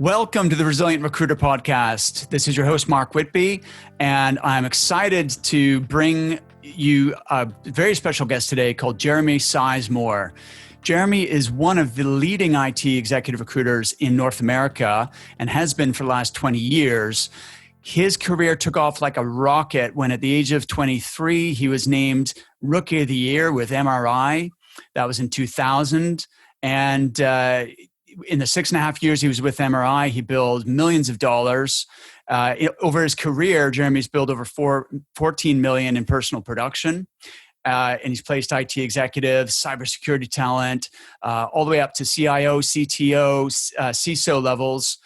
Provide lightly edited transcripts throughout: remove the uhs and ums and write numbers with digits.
Welcome to the Resilient Recruiter Podcast. This is your host, Mark Whitby, and I'm excited to bring you a very special guest today called Jeremy Sisemore. Jeremy is one of the leading IT executive recruiters in North America and has been for the last 20 years. His career took off like a rocket when at the age of 23, he was named Rookie of the Year with MRI. That was in 2000. And in the 6.5 years he was with MRI, he billed millions of dollars. Over his career, Jeremy's billed over 14 million in personal production. And he's placed IT executives, cybersecurity talent, all the way up to CIO, CTO, CISO levels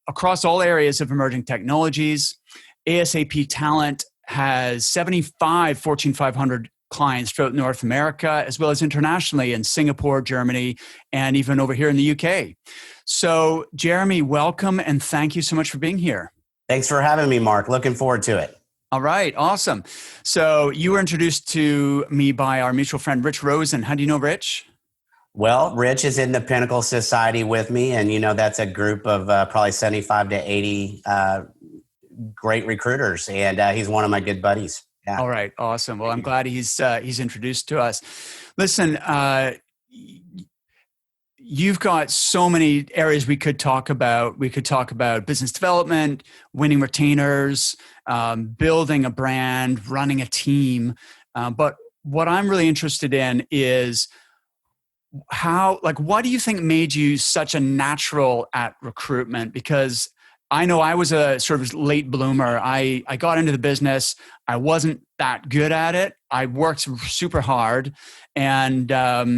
across all areas of emerging technologies. ASAP Talent has 75 Fortune 500 clients throughout North America, as well as internationally in Singapore, Germany, and even over here in the UK. So, Jeremy, welcome and thank you so much for being here. Thanks for having me, Mark. Looking forward to it. All right, awesome. So you were introduced to me by our mutual friend, Rich Rosen. How do you know Rich? Well, Rich is in the Pinnacle Society with me, and that's a group of probably 75 to 80 great recruiters, and he's one of my good buddies. Yeah. All right, awesome. Well, I'm glad he's introduced to us. Listen, you've got so many areas we could talk about. We could talk about business development, winning retainers, building a brand, running a team. But what I'm really interested in is what do you think made you such a natural at recruitment? Because I know I was a sort of late bloomer. I got into the business. I wasn't that good at it. I worked super hard, and but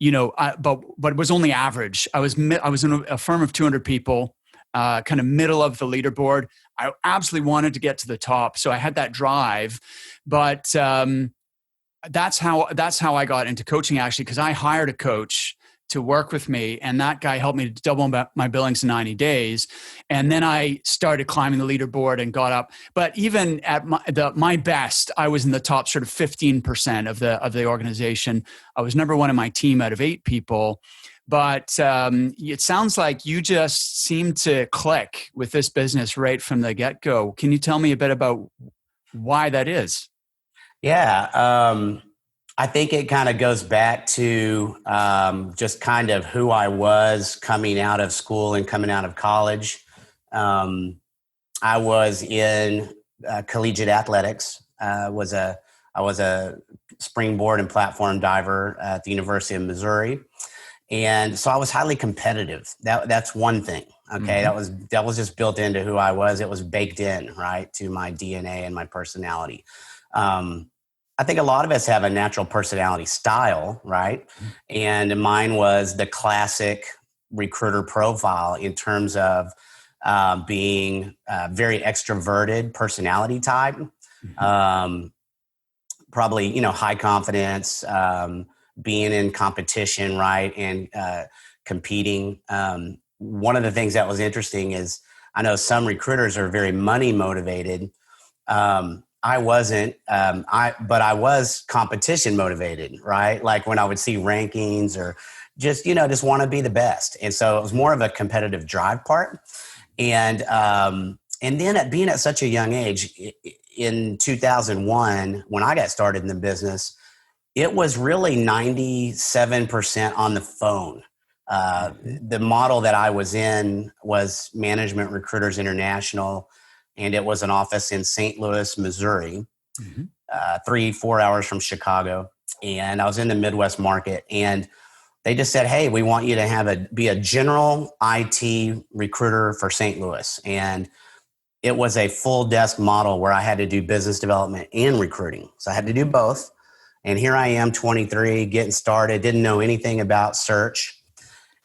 it was only average. I was in a firm of 200 people, kind of middle of the leaderboard. I absolutely wanted to get to the top, so I had that drive. But that's how I got into coaching, actually, because I hired a coach to work with me, and that guy helped me to double my billings in 90 days. And then I started climbing the leaderboard and got up. But even at my best, I was in the top sort of 15% of the organization. I was number one in my team out of 8 people. But it sounds like you just seemed to click with this business right from the get-go. Can you tell me a bit about why that is? Yeah. I think it kind of goes back to just kind of who I was coming out of school and coming out of college. I was in collegiate athletics. I was a springboard and platform diver at the University of Missouri, and so I was highly competitive. That's one thing. Okay, mm-hmm. that was just built into who I was. It was baked in, right, to my DNA and my personality. I think a lot of us have a natural personality style, right? And mine was the classic recruiter profile in terms of being very extroverted personality type, probably, high confidence, being in competition, right? And competing. One of the things that was interesting is I know some recruiters are very money motivated. I wasn't, but I was competition motivated, right? Like when I would see rankings or just want to be the best. And so it was more of a competitive drive part. And then being at such a young age in 2001, when I got started in the business, it was really 97% on the phone. The model that I was in was Management Recruiters International. And it was an office in St. Louis, Missouri, 3-4 hours from Chicago. And I was in the Midwest market. And they just said, hey, we want you to be a general IT recruiter for St. Louis. And it was a full desk model where I had to do business development and recruiting. So I had to do both. And here I am, 23, getting started, didn't know anything about search.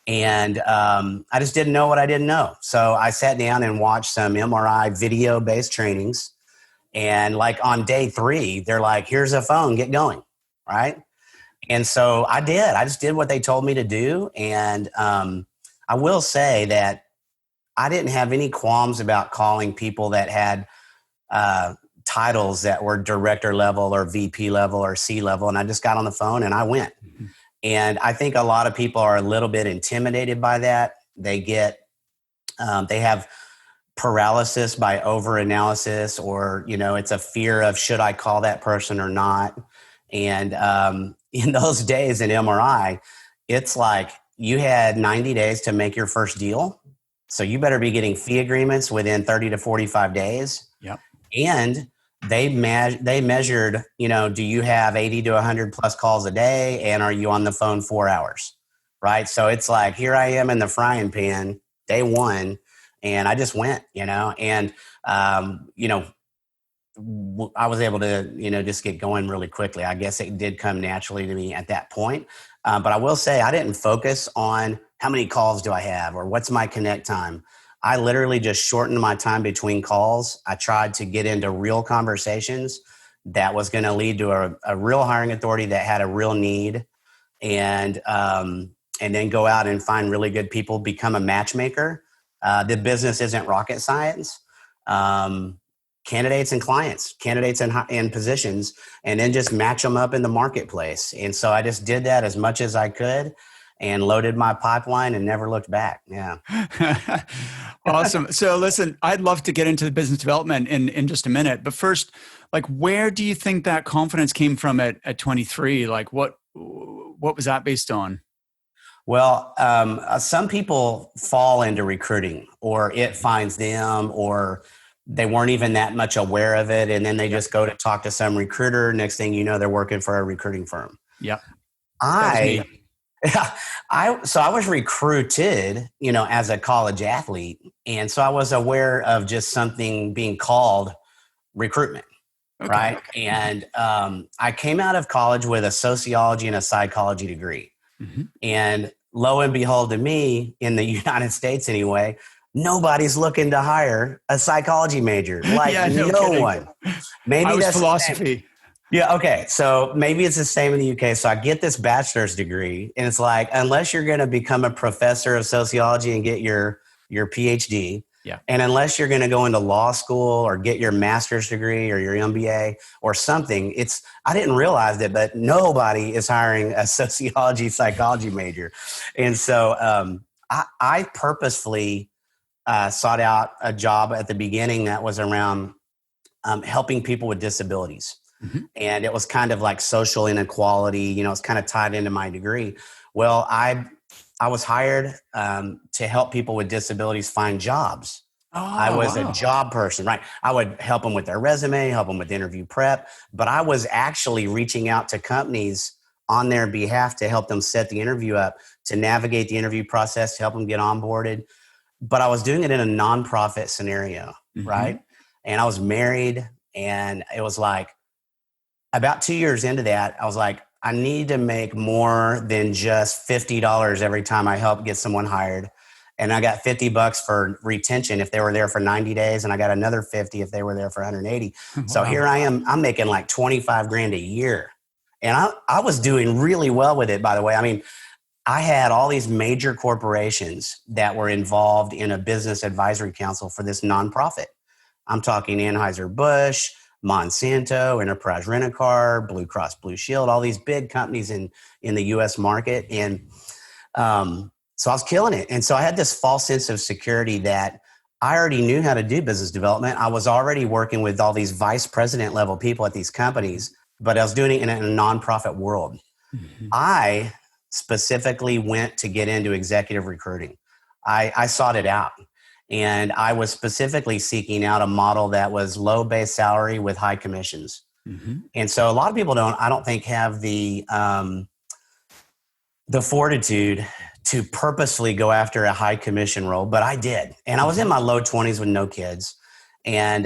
And I just didn't know what I didn't know. So I sat down and watched some MRI video-based trainings. And like on day 3, they're like, here's a phone, get going, right? And so I did. I just did what they told me to do. And I will say that I didn't have any qualms about calling people that had titles that were director level or VP level or C level. And I just got on the phone and I went. And I think a lot of people are a little bit intimidated by that. They get They have paralysis by over-analysis, or, it's a fear of, should I call that person or not? And in those days in MRI, it's like you had 90 days to make your first deal. So you better be getting fee agreements within 30 to 45 days. Yep. And they measured, do you have 80 to 100 plus calls a day? And are you on the phone 4 hours? Right. So it's like, here I am in the frying pan, day one. And I just went, and, I was able to, just get going really quickly. I guess it did come naturally to me at that point. But I will say I didn't focus on how many calls do I have or what's my connect time. I literally just shortened my time between calls. I tried to get into real conversations that was going to lead to a real hiring authority that had a real need, and then go out and find really good people, become a matchmaker. The business isn't rocket science. Candidates and clients, candidates and positions, and then just match them up in the marketplace. And so I just did that as much as I could and loaded my pipeline and never looked back. Yeah. Awesome. So listen, I'd love to get into the business development in just a minute, but first, like, where do you think that confidence came from at 23? Like what was that based on? Well, some people fall into recruiting, or it finds them, or they weren't even that much aware of it. And then they just go to talk to some recruiter. Next thing you know, they're working for a recruiting firm. Yeah. I was recruited, as a college athlete. And so I was aware of just something being called recruitment. Okay, right. Okay. And I came out of college with a sociology and a psychology degree. Mm-hmm. And lo and behold, to me, in the United States anyway, nobody's looking to hire a psychology major. Like, no one. Maybe I was that's philosophy. Yeah. Okay. So maybe it's the same in the UK. So I get this bachelor's degree, and it's like, unless you're going to become a professor of sociology and get your PhD, yeah, and unless you're going to go into law school or get your master's degree or your MBA or something, I didn't realize it, but nobody is hiring a sociology, psychology major. And so I purposefully sought out a job at the beginning that was around helping people with disabilities. Mm-hmm. And it was kind of like social inequality, it's kind of tied into my degree. Well, I was hired to help people with disabilities find jobs. Oh, I was a job person, right? I would help them with their resume, help them with interview prep, but I was actually reaching out to companies on their behalf to help them set the interview up, to navigate the interview process, to help them get onboarded. But I was doing it in a nonprofit scenario, mm-hmm. right? And I was married, and it was like about 2 years into that, I was like, I need to make more than just $50 every time I help get someone hired. And I got $50 for retention if they were there for 90 days. And I got another 50 if they were there for 180. Wow. So here I am, I'm making like 25 grand a year. And I was doing really well with it, by the way. I mean, I had all these major corporations that were involved in a business advisory council for this nonprofit. I'm talking Anheuser-Busch, Monsanto, Enterprise Rent-A-Car, Blue Cross Blue Shield, all these big companies in the U.S. market. And so I was killing it. And so I had this false sense of security that I already knew how to do business development. I was already working with all these vice president level people at these companies, but I was doing it in a nonprofit world. Mm-hmm. I specifically went to get into executive recruiting. I sought it out. And I was specifically seeking out a model that was low base salary with high commissions. Mm-hmm. And so a lot of people I don't think have the fortitude to purposely go after a high commission role, but I did. And I was in my low 20s with no kids. And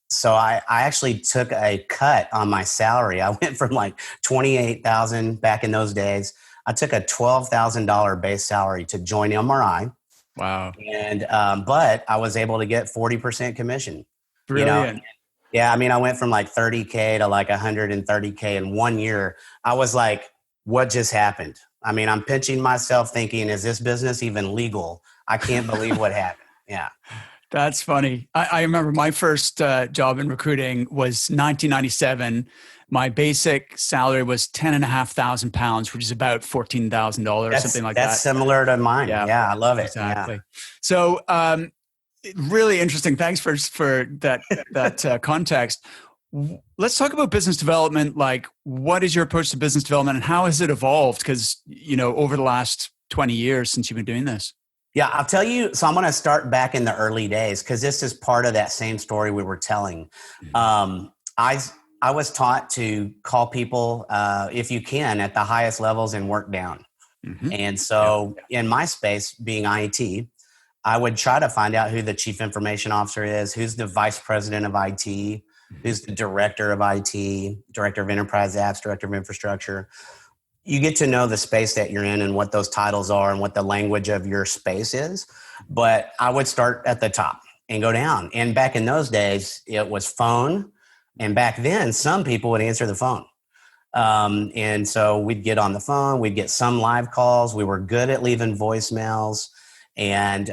so I actually took a cut on my salary. I went from like $28,000 back in those days. I took a $12,000 base salary to join MRI. Wow. And, but I was able to get 40% commission. Brilliant. Yeah. I mean, I went from like 30K to like 130K in 1 year. I was like, what just happened? I mean, I'm pinching myself thinking, is this business even legal? I can't believe what happened. Yeah. That's funny. I remember my first job in recruiting was 1997. my basic salary was £10,500, which is about $14,000, something like that. That's similar to mine. Yeah, I love it. Exactly. Yeah. So really interesting. Thanks for that context. Let's talk about business development. Like, what is your approach to business development and how has it evolved? Because, over the last 20 years since you've been doing this. Yeah, I'll tell you. So I'm going to start back in the early days because this is part of that same story we were telling. I was taught to call people, if you can, at the highest levels and work down. Mm-hmm. And so in my space, being IT, I would try to find out who the chief information officer is, who's the vice president of IT, who's the director of IT, director of enterprise apps, director of infrastructure. You get to know the space that you're in and what those titles are and what the language of your space is. But I would start at the top and go down. And back in those days, it was phone. And back then, some people would answer the phone. And so we'd get on the phone, we'd get some live calls. We were good at leaving voicemails and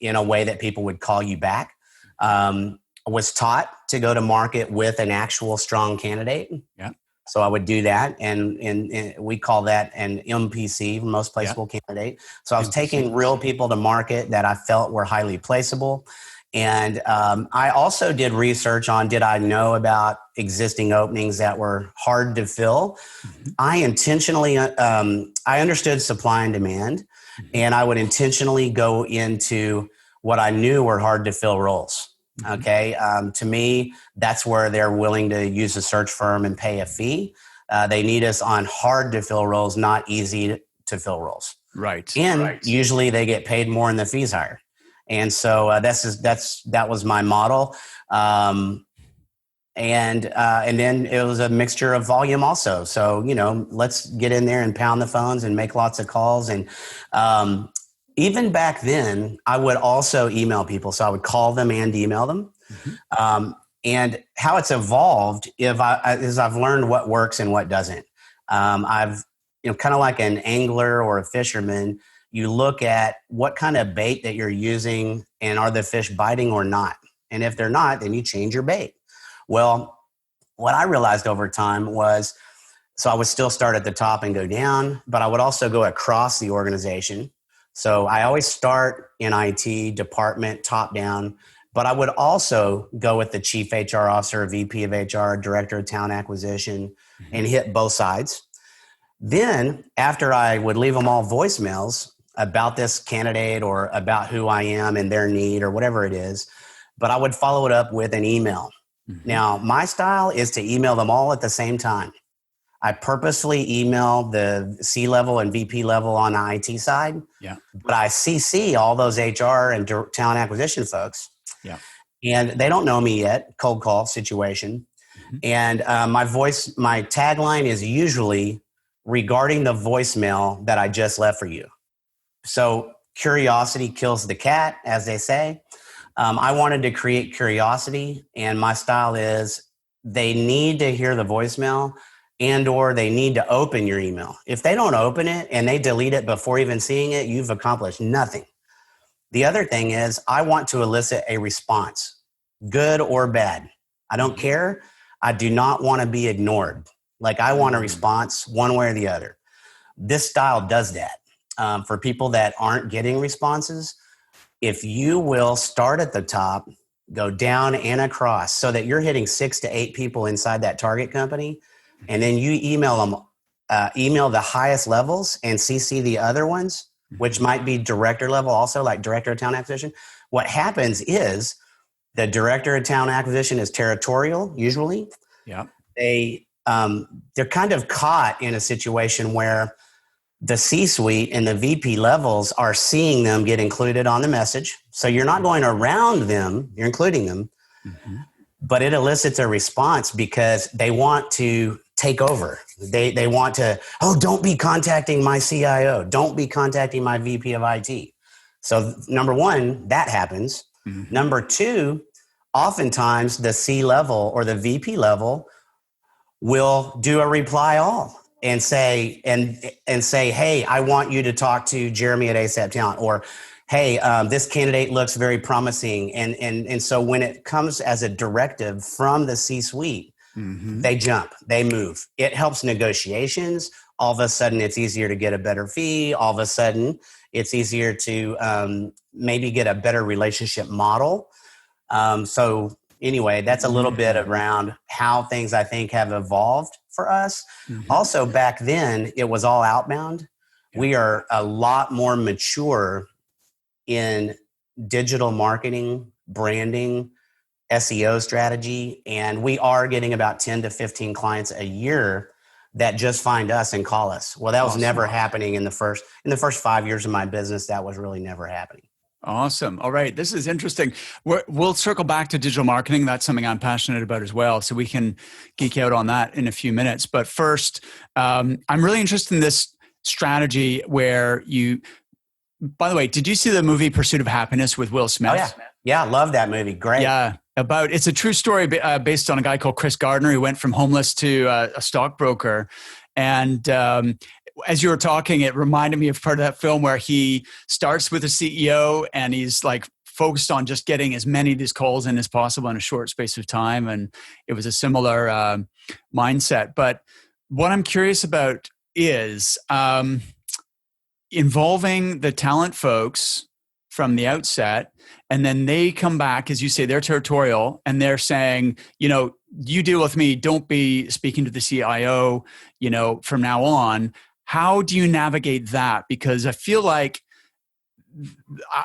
in a way that people would call you back. I was taught to go to market with an actual strong candidate. Yeah. So I would do that. And we call that an MPC, most placeable candidate. So I was taking real people to market that I felt were highly placeable. And I also did research on, did I know about existing openings that were hard to fill? Mm-hmm. I intentionally, I understood supply and demand, and I would intentionally go into what I knew were hard to fill roles. Mm-hmm. Okay. To me, that's where they're willing to use a search firm and pay a fee. They need us on hard to fill roles, not easy to fill roles. Right. And usually they get paid more and the fees higher. And so that was my model. And then it was a mixture of volume also. So, let's get in there and pound the phones and make lots of calls. And even back then, I would also email people. So I would call them and email them. Mm-hmm. And how it's evolved is I've learned what works and what doesn't. I've, kind of like an angler or a fisherman, you look at what kind of bait that you're using and are the fish biting or not? And if they're not, then you change your bait. Well, what I realized over time was, so I would still start at the top and go down, but I would also go across the organization. So I always start in IT department, top down, but I would also go with the chief HR officer, VP of HR, director of talent acquisition, and hit both sides. Then after I would leave them all voicemails about this candidate or about who I am and their need or whatever it is, but I would follow it up with an email. Mm-hmm. Now, my style is to email them all at the same time. I purposely email the C-level and VP level on the IT side, but I CC all those HR and talent acquisition folks. Yeah. And they don't know me yet, cold call situation. Mm-hmm. And my tagline is usually regarding the voicemail that I just left for you. So curiosity kills the cat, as they say. I wanted to create curiosity, and my style is they need to hear the voicemail and or they need to open your email. If they don't open it and they delete it before even seeing it, you've accomplished nothing. The other thing is I want to elicit a response, good or bad. I don't care. I do not want to be ignored. Like I want a response one way or the other. This style does that. For people that aren't getting responses, if you will start at the top, go down and across so that you're hitting 6 to 8 people inside that target company, and then you email them, email the highest levels and CC the other ones, which might be director level also, like director of talent acquisition. What happens is the director of talent acquisition is territorial, usually. Yeah. They're kind of caught in a situation where the C-suite and the VP levels are seeing them get included on the message. So you're not going around them, you're including them, but it elicits a response because they want to take over. They want to, don't be contacting my CIO. Don't be contacting my VP of IT. So number one, that happens. Mm-hmm. Number two, oftentimes the C level or the VP level will do a reply all and say, hey, I want you to talk to Jeremy at ASAP Talent, or hey, this candidate looks very promising. And so when it comes as a directive from the C-suite, Mm-hmm. They jump, they move. It helps negotiations. All of a sudden, it's easier to get a better fee. All of a sudden, it's easier to maybe get a better relationship model. So anyway, that's a little bit around how things I think have evolved for us. Mm-hmm. Also, back then, it was all outbound. Yeah. We are a lot more mature in digital marketing, branding, SEO strategy, and we are getting about 10 to 15 clients a year that just find us and call us. Well, that was Awesome. never happening in the first 5 years of my business. That was really never happening. Awesome. All right. This is interesting. We'll circle back to digital marketing. That's something I'm passionate about as well. So we can geek out on that in a few minutes. But first, I'm really interested in this strategy where you, by the way, did you see the movie Pursuit of Happiness with Will Smith? Oh, yeah. Yeah, I love that movie. Great. Yeah. It's a true story based on a guy called Chris Gardner who went from homeless to a stockbroker. And as you were talking, it reminded me of part of that film where he starts with a CEO and he's like focused on just getting as many of these calls in as possible in a short space of time. And it was a similar mindset. But what I'm curious about is involving the talent folks from the outset, and then they come back, as you say, they're territorial, and they're saying, you deal with me, don't be speaking to the CIO, from now on. How do you navigate that? Because I feel like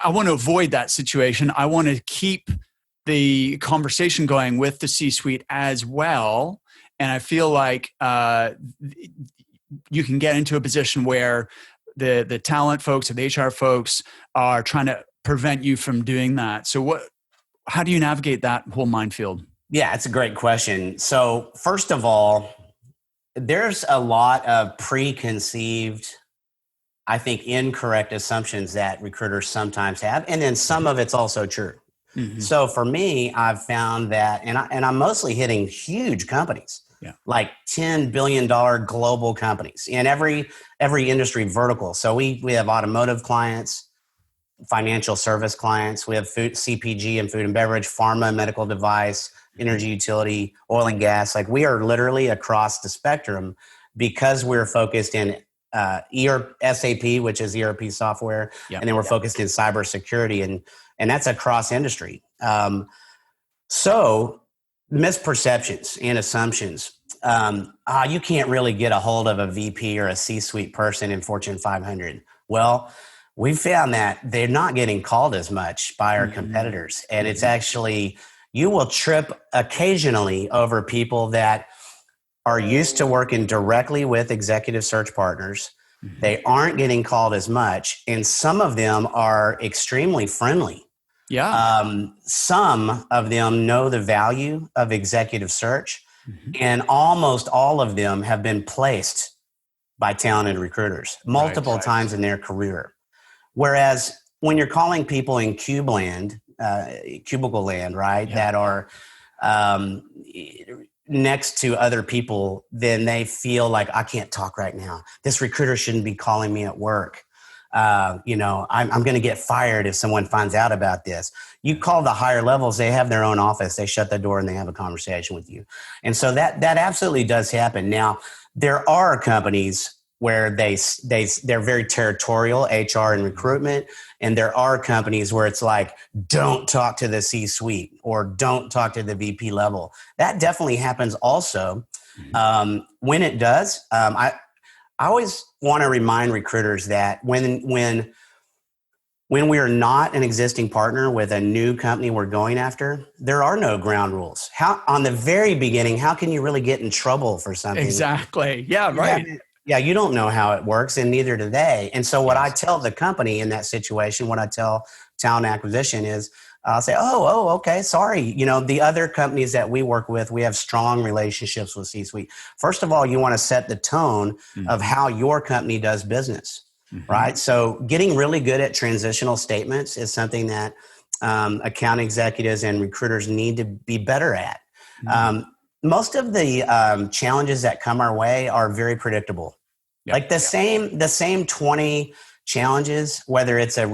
I want to avoid that situation. I want to keep the conversation going with the C-suite as well. And I feel like you can get into a position where the talent folks or the HR folks are trying to prevent you from doing that. So how do you navigate that whole minefield? Yeah, it's a great question. So first of all, there's a lot of preconceived, I think, incorrect assumptions that recruiters sometimes have. And then some of it's also true. Mm-hmm. So for me, I've found that, and I'm mostly hitting huge companies. Yeah. Like $10 billion global companies in every industry vertical. So we have automotive clients, financial service clients. We have food, CPG and food and beverage, pharma, medical device, energy utility, oil and gas. Like we are literally across the spectrum because we're focused in SAP, which is ERP software. Yep. And then we're focused in cybersecurity and that's across industry. So misperceptions and assumptions. You can't really get a hold of a VP or a C-suite person in Fortune 500. Well, we found that they're not getting called as much by our competitors. And it's actually, you will trip occasionally over people that are used to working directly with executive search partners. Mm-hmm. They aren't getting called as much. And some of them are extremely friendly. Yeah. Some of them know the value of executive search, and almost all of them have been placed by talented recruiters multiple times in their career. Whereas when you're calling people in cubicle land, right, that are next to other people, then they feel like, I can't talk right now. This recruiter shouldn't be calling me at work. I'm going to get fired if someone finds out about this. You call the higher levels, they have their own office. They shut the door and they have a conversation with you. And so that absolutely does happen. Now, there are companies where they're very territorial, HR and recruitment. And there are companies where it's like, don't talk to the C-suite or don't talk to the VP level. That definitely happens also. When it does, I always want to remind recruiters that when we are not an existing partner with a new company we're going after, there are no ground rules. On the very beginning, how can you really get in trouble for something? Exactly. Yeah, right. Yeah, you don't know how it works, and neither do they. And so what I tell the company in that situation, what I tell talent acquisition is, I'll say, okay, sorry. The other companies that we work with, we have strong relationships with C-suite. First of all, you want to set the tone of how your company does business, right? So getting really good at transitional statements is something that account executives and recruiters need to be better at. Most of the challenges that come our way are very predictable. Yep. Like the same 20 challenges, whether it's a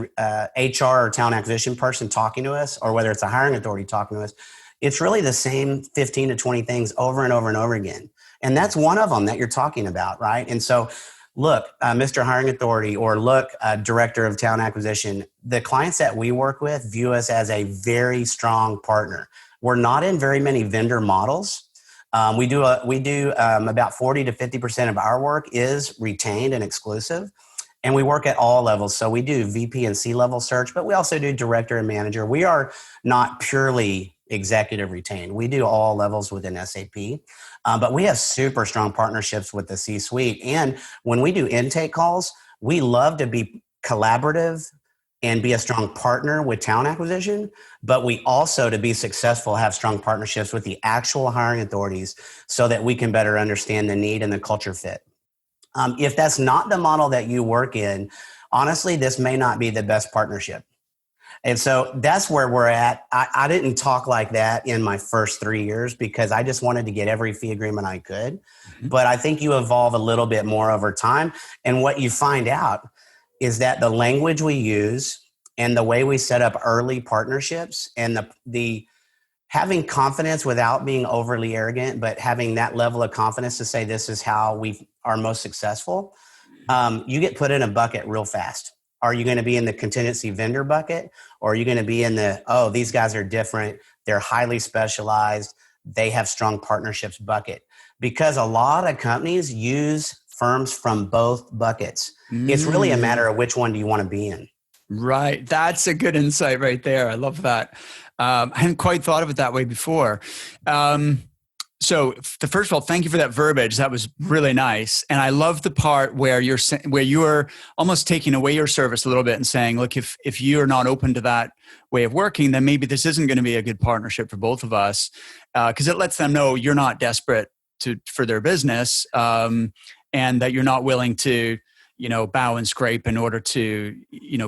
HR or talent acquisition person talking to us, or whether it's a hiring authority talking to us, it's really the same 15 to 20 things over and over and over again. And that's one of them that you're talking about, right? And so, look, Mr. Hiring Authority, or look, Director of Talent Acquisition, the clients that we work with view us as a very strong partner. We're not in very many vendor models. We do about 40 to 50% of our work is retained and exclusive. And we work at all levels. So we do VP and C-level search, but we also do director and manager. We are not purely executive retained. We do all levels within SAP. But we have super strong partnerships with the C-suite. And when we do intake calls, we love to be collaborative and be a strong partner with talent acquisition. But we also, to be successful, have strong partnerships with the actual hiring authorities so that we can better understand the need and the culture fit. If that's not the model that you work in, honestly, this may not be the best partnership. And so that's where we're at. I didn't talk like that in my first 3 years because I just wanted to get every fee agreement I could. Mm-hmm. But I think you evolve a little bit more over time. And what you find out is that the language we use and the way we set up early partnerships and the having confidence without being overly arrogant, but having that level of confidence to say this is how we are most successful, you get put in a bucket real fast. Are you going to be in the contingency vendor bucket, or are you going to be in the, oh, these guys are different, they're highly specialized, they have strong partnerships bucket? Because a lot of companies use firms from both buckets. It's really a matter of which one do you want to be in. Right. That's a good insight right there. I love that. I hadn't quite thought of it that way before. So first of all, thank you for that verbiage. That was really nice. And I love the part where you're almost taking away your service a little bit and saying, look, if you're not open to that way of working, then maybe this isn't going to be a good partnership for both of us. Because it lets them know you're not desperate for their business, and that you're not willing to, bow and scrape in order to,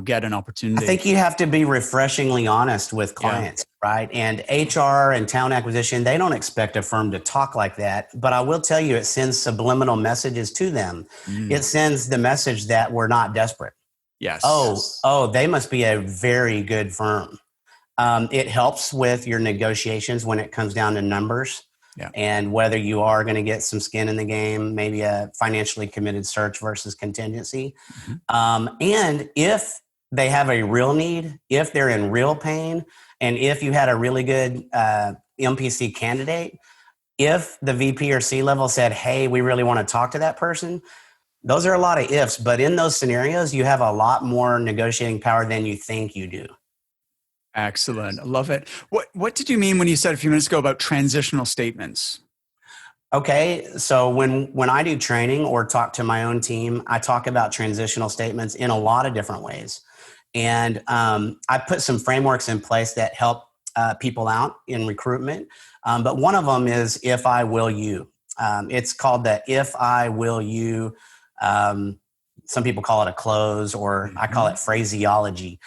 get an opportunity. I think you have to be refreshingly honest with clients, right? And HR and talent acquisition, they don't expect a firm to talk like that. But I will tell you, it sends subliminal messages to them. It sends the message that we're not desperate. Yes. Oh, they must be a very good firm. It helps with your negotiations when it comes down to numbers. Yeah. And whether you are going to get some skin in the game, maybe a financially committed search versus contingency. Mm-hmm. And if they have a real need, if they're in real pain, and if you had a really good MPC candidate, if the VP or C level said, hey, we really want to talk to that person, those are a lot of ifs. But in those scenarios, you have a lot more negotiating power than you think you do. Excellent. I love it. What did you mean when you said a few minutes ago about transitional statements? Okay. So when I do training or talk to my own team, I talk about transitional statements in a lot of different ways. And I put some frameworks in place that help people out in recruitment. But one of them is if I will you. It's called the if I will you. Some people call it a close, or I call it phraseology.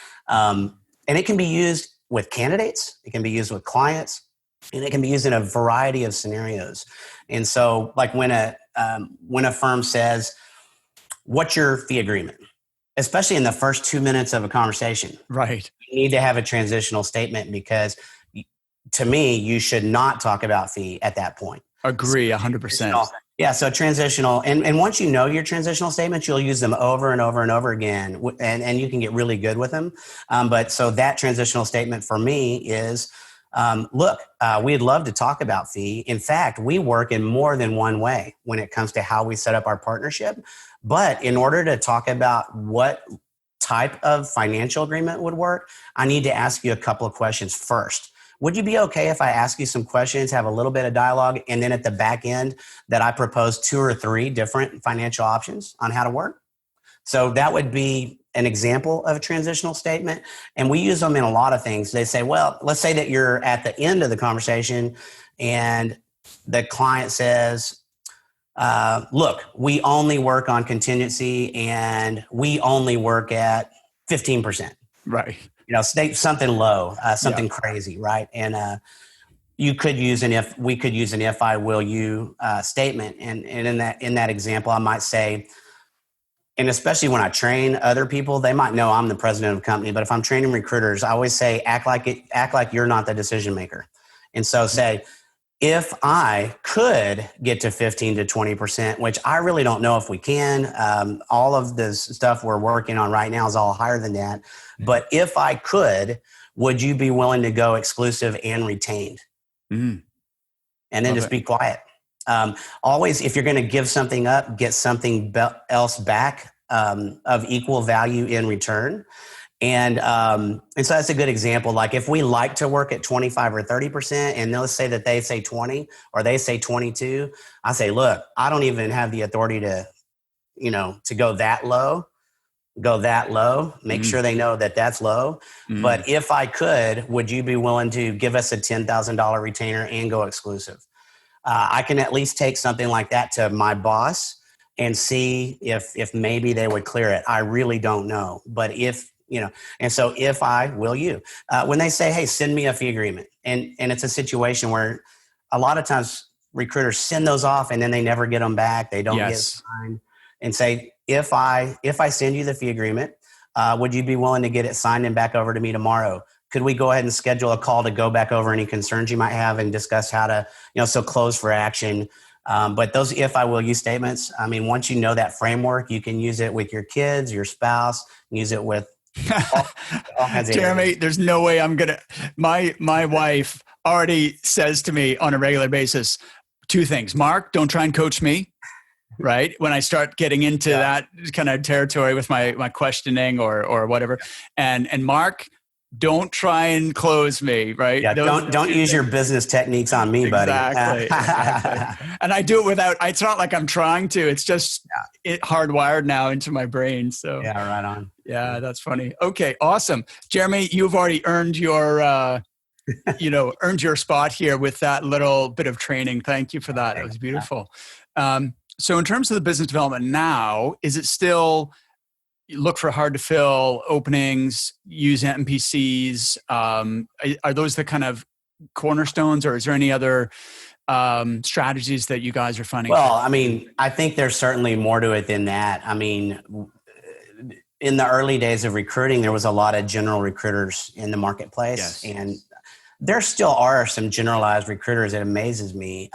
And it can be used with candidates, it can be used with clients, and it can be used in a variety of scenarios. And so, like when a firm says, what's your fee agreement? Especially in the first 2 minutes of a conversation. Right. You need to have a transitional statement because, to me, you should not talk about fee at that point. Agree, 100%. Yeah, so transitional. And once you know your transitional statements, you'll use them over and over and over again, and you can get really good with them. But so that transitional statement for me is, look, we'd love to talk about fee. In fact, we work in more than one way when it comes to how we set up our partnership. But in order to talk about what type of financial agreement would work, I need to ask you a couple of questions first. Would you be okay if I ask you some questions, have a little bit of dialogue, and then at the back end that I propose 2 or 3 different financial options on how to work? So that would be an example of a transitional statement. And we use them in a lot of things. They say, well, let's say that you're at the end of the conversation and the client says, look, we only work on contingency and we only work at 15%. Right. State something low, something crazy, right? And we could use an if I will you statement. And in that example, I might say, and especially when I train other people, they might know I'm the president of a company, but if I'm training recruiters, I always say, act like you're not the decision maker. And so say, if I could get to 15 to 20%, which I really don't know if we can, all of this stuff we're working on right now is all higher than that. But if I could, would you be willing to go exclusive and retained? And then just be quiet. Always, if you're going to give something up, get something else back of equal value in return. And so that's a good example. Like if we like to work at 25 or 30%, and they'll say that they say 20 or they say 22, I say, look, I don't even have the authority to, to go that low. Make sure they know that that's low. But if I could, would you be willing to give us a $10,000 retainer and go exclusive? I can at least take something like that to my boss and see if maybe they would clear it. I really don't know. But and so if I, will you? When they say, hey, send me a fee agreement, and it's a situation where a lot of times recruiters send those off and then they never get them back. They don't get signed. And say, if I send you the fee agreement, would you be willing to get it signed and back over to me tomorrow? Could we go ahead and schedule a call to go back over any concerns you might have and discuss how to, so close for action. But those if I will you statements, I mean, once you know that framework, you can use it with your kids, your spouse, use it with all kinds of Jeremy, areas. there's no way I'm going to, my wife already says to me on a regular basis, two things. Mark, don't try and coach me. Right. When I start getting into that kind of territory with my questioning or whatever. And Mark, don't try and close me. Right. Yeah, don't use your business techniques on me, buddy. Exactly. And I do it without, it's not like I'm trying to, it's just hardwired now into my brain. So yeah, right on. Yeah, that's funny. Okay. Awesome. Jeremy, you've already earned your, earned your spot here with that little bit of training. Thank you for that. It was beautiful. So in terms of the business development now, is it still look for hard to fill openings, use NPCs? Are those the kind of cornerstones, or is there any other strategies that you guys are finding? Well, I mean, I think there's certainly more to it than that. I mean, in the early days of recruiting, there was a lot of general recruiters in the marketplace. And there still are some generalized recruiters. It amazes me.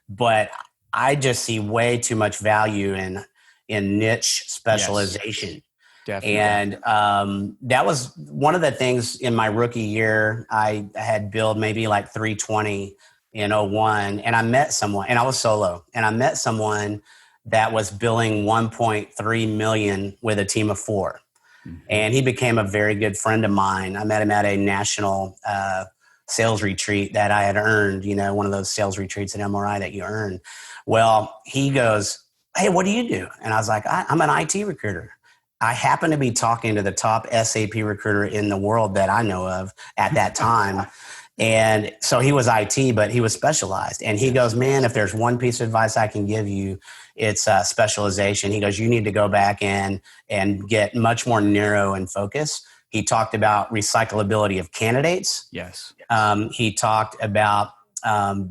But I just see way too much value in niche specialization. Definitely. And that was one of the things in my rookie year. I had billed maybe like 320 in 01, and I met someone, and I was solo, and I met someone that was billing 1.3 million with a team of 4. And he became a very good friend of mine. I met him at a national sales retreat that I had earned, one of those sales retreats at MRI that you earn. Well, he goes, hey, what do you do? And I was like, I'm an IT recruiter. I happen to be talking to the top SAP recruiter in the world that I know of at that time. And so he was IT, but he was specialized. And he goes, man, if there's one piece of advice I can give you, it's specialization. He goes, you need to go back and get much more narrow and focus. He talked about recyclability of candidates. Yes. He talked about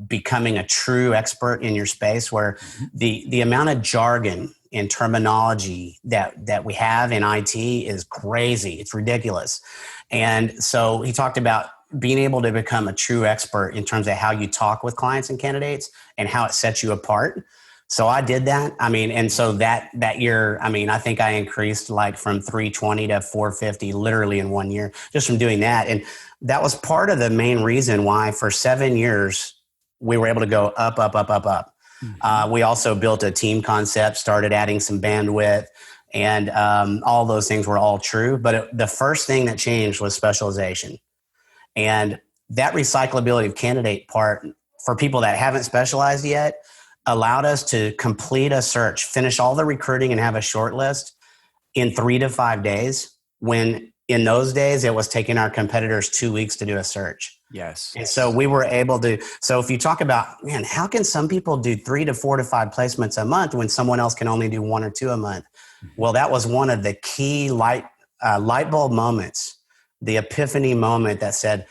becoming a true expert in your space, where the amount of jargon and terminology that we have in IT is crazy. It's ridiculous. And so he talked about being able to become a true expert in terms of how you talk with clients and candidates and how it sets you apart. So I did that. I mean, and so that year, I mean, I think I increased like from 320 to 450 literally in 1 year just from doing that. And that was part of the main reason why for 7 years we were able to go up, up, up, up, up. We also built a team concept, started adding some bandwidth, and all those things were all true. But the first thing that changed was specialization. And that recyclability of candidate part for people that haven't specialized yet allowed us to complete a search, finish all the recruiting and have a short list in 3 to 5 days, when in those days it was taking our competitors 2 weeks to do a search. Yes. And so we were able to, so if you talk about, man, how can some people do 3 to 4 to 5 placements a month when someone else can only do 1 or 2 a month? Well, that was one of the key light bulb moments, the epiphany moment that said,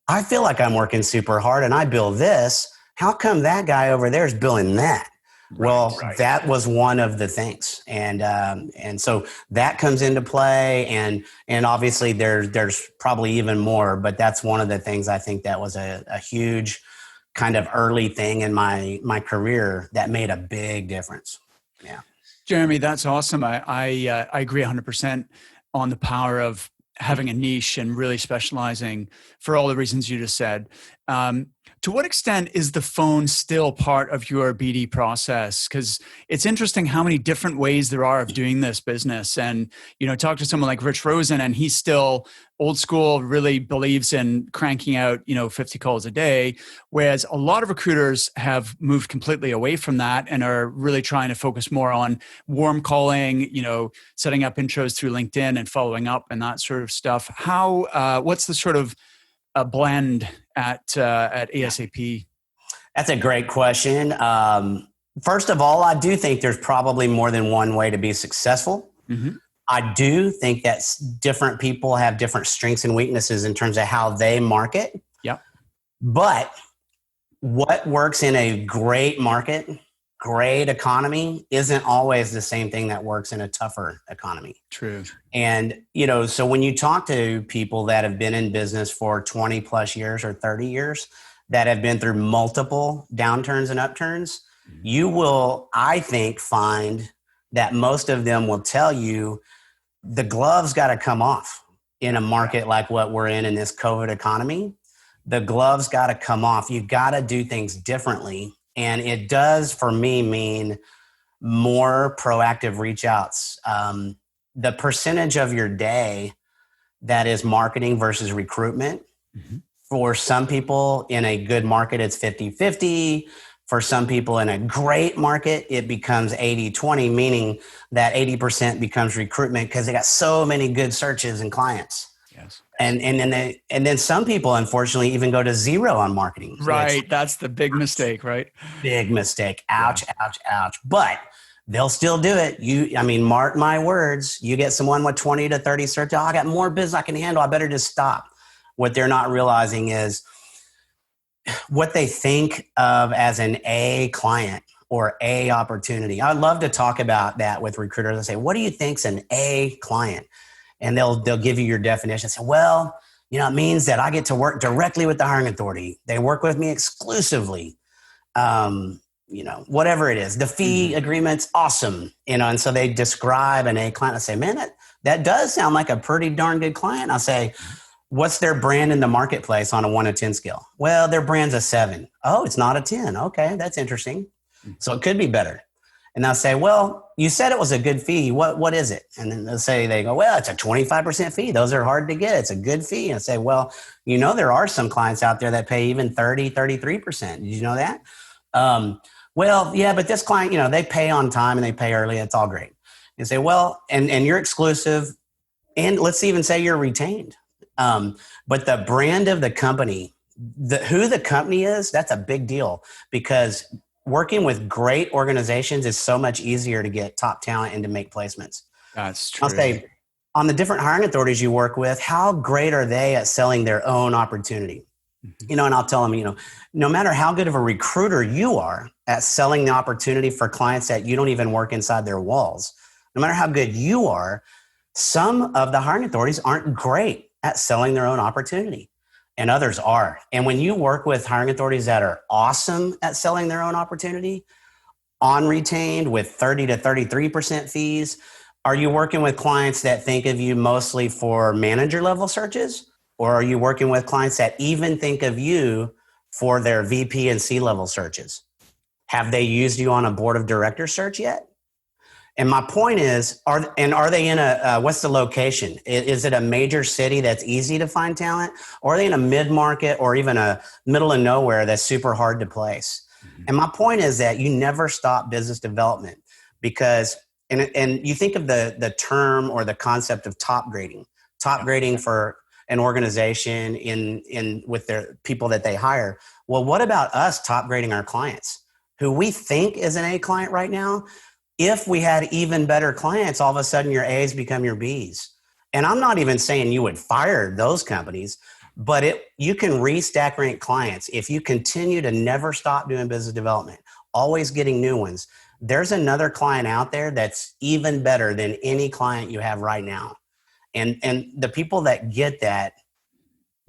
I feel like I'm working super hard and I bill this. How come that guy over there is billing that? Well, that was one of the things, and so that comes into play, and obviously there's probably even more, but that's one of the things I think that was a huge kind of early thing in my career that made a big difference. Yeah, Jeremy, that's awesome. I agree 100% on the power of having a niche and really specializing for all the reasons you just said. To what extent is the phone still part of your BD process? Because it's interesting how many different ways there are of doing this business. And, talk to someone like Rich Rosen, and he's still old school, really believes in cranking out, 50 calls a day. Whereas a lot of recruiters have moved completely away from that and are really trying to focus more on warm calling, setting up intros through LinkedIn and following up and that sort of stuff. What's the sort of a blend at ASAP? that's a great question. First of all, I do think there's probably more than one way to be successful. Mm-hmm. I do think that different people have different strengths and weaknesses in terms of how they market. Yeah. But what works in a great market, great economy, isn't always the same thing that works in a tougher economy. True. And, so when you talk to people that have been in business for 20 plus years or 30 years, that have been through multiple downturns and upturns, you will, I think, find that most of them will tell you the gloves got to come off in a market like what we're in this COVID economy. The gloves got to come off. You've got to do things differently. And it does, for me, mean more proactive reach outs. The percentage of your day that is marketing versus recruitment, for some people in a good market, it's 50-50. For some people in a great market, it becomes 80-20, meaning that 80% becomes recruitment because they got so many good searches and clients. Yes. And then some people, unfortunately, even go to zero on marketing. Right. That's the big mistake, right? Big mistake. Ouch, ouch, ouch. But they'll still do it. Mark my words, you get someone with 20 to 30 searches. I got more business I can handle. I better just stop. What they're not realizing is what they think of as an A client or A opportunity. I love to talk about that with recruiters. I say, what do you think's an A client? And they'll give you your definition. Say, well, it means that I get to work directly with the hiring authority. They work with me exclusively. Whatever it is, the fee agreement's awesome. And so they describe an A client. I say, man, that does sound like a pretty darn good client. I say, what's their brand in the marketplace on a 1 to 10 scale? Well, their brand's a 7. Oh, it's not a 10. Okay, that's interesting. So it could be better. And they'll say, well, you said it was a good fee. What is it? And then they go, well, it's a 25% fee. Those are hard to get. It's a good fee. And I say, well, there are some clients out there that pay even 30, 33%. Did you know that? Well, yeah, but this client, they pay on time and they pay early. It's all great. And say, well, and you're exclusive. And let's even say you're retained. But the brand of the company, who the company is, that's a big deal because working with great organizations is so much easier to get top talent and to make placements. That's true. I'll say on the different hiring authorities you work with, how great are they at selling their own opportunity? And I'll tell them, no matter how good of a recruiter you are at selling the opportunity for clients that you don't even work inside their walls, no matter how good you are, some of the hiring authorities aren't great at selling their own opportunity and others are. And when you work with hiring authorities that are awesome at selling their own opportunity on retained with 30 to 33% fees, are you working with clients that think of you mostly for manager level searches? Or are you working with clients that even think of you for their VP and C-level searches? Have they used you on a board of directors search yet? And my point is, are they in what's the location? Is it a major city that's easy to find talent? Or are they in a mid-market or even a middle of nowhere that's super hard to place? And my point is that you never stop business development because, and you think of the term or the concept of top grading for an organization with their people that they hire. Well, what about us top grading our clients who we think is an A client right now? If we had even better clients, all of a sudden your A's become your B's. And I'm not even saying you would fire those companies, but you can restack rank clients if you continue to never stop doing business development. always getting new ones. There's another client out there that's even better than any client you have right now. And the people that get that,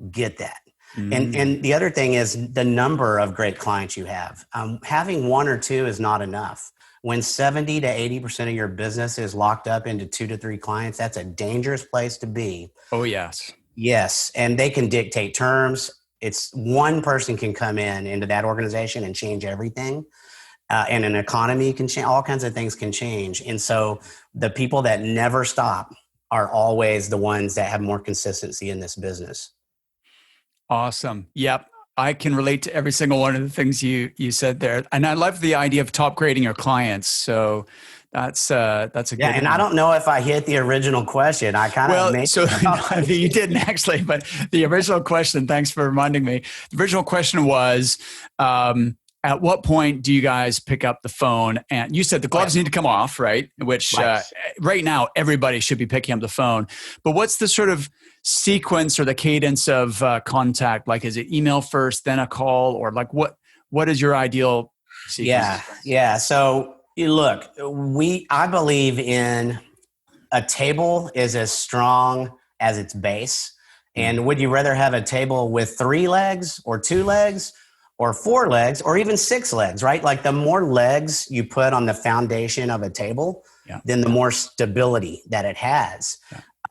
get that. And the other thing is the number of great clients you have. Having one or two is not enough. When 70 to 80% of your business is locked up into 2 to 3 clients, that's a dangerous place to be. Oh, yes. Yes. And they can dictate terms. It's one person can come into that organization and change everything. And an economy can change. All kinds of things can change. And so the people that never stop are always the ones that have more consistency in this business. Awesome. Yep. I can relate to every single one of the things you said there. And I love the idea of top grading your clients. So that's a good and one. I don't know if I hit the original question. I kind of made you didn't actually, but the original question, thanks for reminding me. The original question was, at what point do you guys pick up the phone? And you said the gloves need to come off, right? Which right now, everybody should be picking up the phone. But what's the sort of sequence or the cadence of contact? Like, is it email first, then a call? Or like what is your ideal sequence? Yeah. So look, I believe in a table is as strong as its base. And would you rather have a table with 3 legs or 2 legs? Or 4 legs, or even 6 legs, right? Like the more legs you put on the foundation of a table, then the more stability that it has.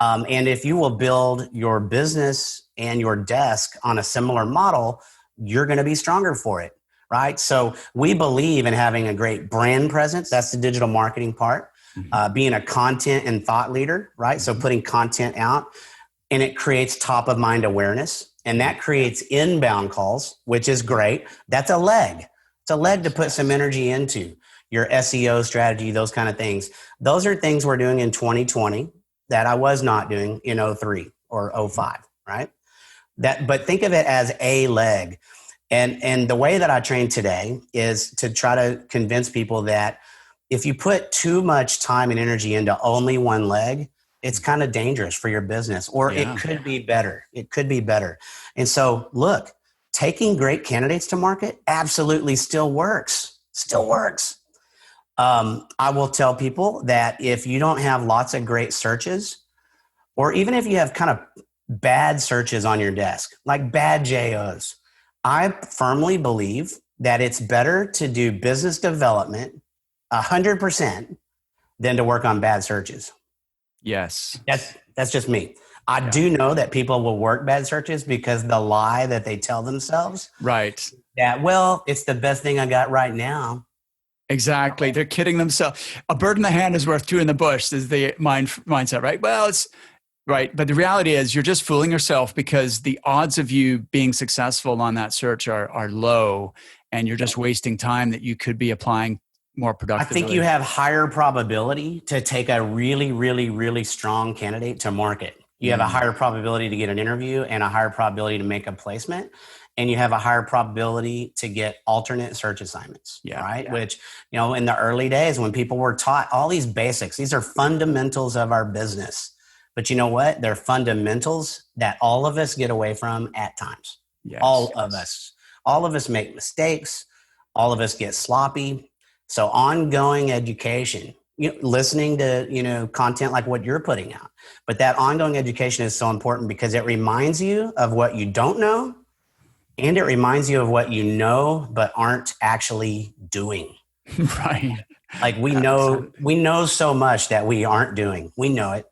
And if you will build your business and your desk on a similar model, you're going to be stronger for it, right? So we believe in having a great brand presence. That's the digital marketing part. Being a content and thought leader, right? So putting content out, and it creates top of mind awareness. And that creates inbound calls, which is great. That's a leg. It's a leg to put some energy into your SEO strategy, those kind of things. Those are things we're doing in 2020 that I was not doing in 03 or 05, right? But think of it as a leg. And the way that I train today is to try to convince people that if you put too much time and energy into only one leg, it's kind of dangerous for your business, or it could be better. It could be better. And so look, taking great candidates to market absolutely still works. I will tell people that if you don't have lots of great searches, or even if you have kind of bad searches on your desk, like bad JOs, I firmly believe that it's better to do business development 100% than to work on bad searches. Yes. That's just me. I do know that people will work bad searches because the lie that they tell themselves. Right. That, well, it's the best thing I got right now. Exactly. They're kidding themselves. A bird in the hand is worth 2 in the bush is the mindset, right? Well, it's right. But the reality is you're just fooling yourself because the odds of you being successful on that search are low, and you're just wasting time that you could be applying more productively. I think you have higher probability to take a really, really, really strong candidate to market. You have a higher probability to get an interview and a higher probability to make a placement. And you have a higher probability to get alternate search assignments, right? Yeah. Which, in the early days when people were taught all these basics, these are fundamentals of our business. But you know what? They're fundamentals that all of us get away from at times. All of us make mistakes. All of us get sloppy. So ongoing education, listening to, content like what you're putting out. But that ongoing education is so important because it reminds you of what you don't know, and it reminds you of what you know but aren't actually doing. Right. Like we know so much that we aren't doing. We know it.